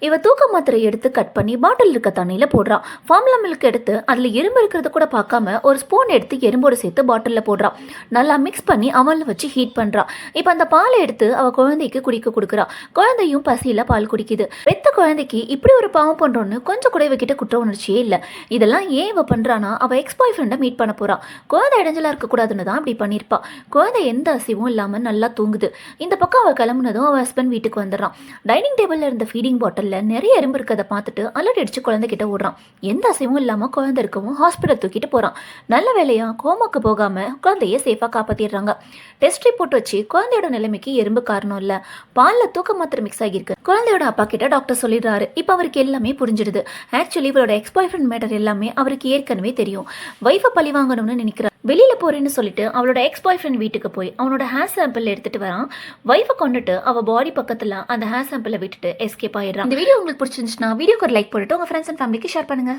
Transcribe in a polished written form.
இவ தூக்க மாத்திரை எடுத்து கட் பண்ணி பாட்டில் இருக்க தண்ணியில போடுறான். ஃபார்முலா மில்க் எடுத்து அதுல எறும்பு இருக்கிறது கூட பார்க்காம ஒரு ஸ்பூன் எடுத்து எறும்போட சேர்த்து பாட்டில்ல போடுறான். நல்லா மிக்ஸ் பண்ணி அவன்ல வச்சு ஹீட் பண்றான். இப்ப அந்த பாலை எடுத்து அவ குழந்தைக்கு குடிக்க கொடுக்குறா. குழந்தையும் பசியில பால் குடிக்குது. பெத்த குழந்தைக்கு இப்படி ஒரு பாவம் பண்றோன்னு கொஞ்சம் கூட இவகிட்ட குற்ற உணர்ச்சியே இல்ல. இதெல்லாம் ஏன் இவ பண்றானா, அவ எக்ஸ் பாய் ஃப்ரெண்டை மீட் பண்ண போறா. குழந்தை இடைஞ்சலா இருக்க கூடாதுன்னு தான் அப்படி பண்ணிருப்பா. குழந்தை எந்த அசைவும் இல்லாம நல்லா தூங்குது. இந்த பக்கம் அவ கிளம்புனதும் அவ ஹஸ்பண்ட் வீட்டுக்கு வந்துடுறான். டைனிங் டேபிள்ல இருந்த ஃபீடிங் பாட்டில்ல நிறைய எறும்பு இருக்கிறத பார்த்துட்டு அலர்ட் அடிச்சு குழந்தைகிட்ட ஓடுறான். எந்த அசைவும் இல்லாம குழந்தை இருக்கவும் ஹாஸ்பிட்டல் தூக்கிட்டு போறான். நல்ல வேலையா கோமாக்கு போகாம குழந்தைய சேஃபா காப்பாத்திடுறாங்க. டெஸ்ட் ரிப்போர்ட் வச்சு குழந்தையோட நிலைமைக்கு எறும்பு காரணம் இல்ல, பால்ல தூக்க மாத்திரை மிக்ஸ் ஆகியிருக்கு. குழந்தையோட அப்பா கிட்ட டாக்டர் சொல்லிடுறாரு. இப்ப அவருக்கு எல்லாமே புரிஞ்சிடுது. ஆக்சுவலி இவரோட எக்ஸ் பாய் ஃப்ரெண்ட் மேட்டர் எல்லாமே அவருக்கு ஏற்கனவே தெரியும். வைஃபை பழி வாங்கணும்னு நினைக்கிறார். வெளியில போறேன்னு சொல்லிட்டு அவளோட எக்ஸ் பாய் ஃப்ரெண்ட் வீட்டுக்கு போய் அவனோட ஹேர் சாம்பிள் எடுத்துட்டு வரான். வைஃபை கொண்டுட்டு அவ பாடி பக்கத்துல அந்த ஹேர் சாம்பிளை விட்டுட்டு எஸ்கேப் ஆயிடுறான். இந்த வீடியோ உங்களுக்கு பிடிச்சிருந்துச்சுன்னா வீடியோக்கு ஒரு லைக் போட்டுட்டு உங்க ஃப்ரெண்ட்ஸ் அண்ட் ஃபேமிலிக்கு ஷேர் பண்ணுங்க.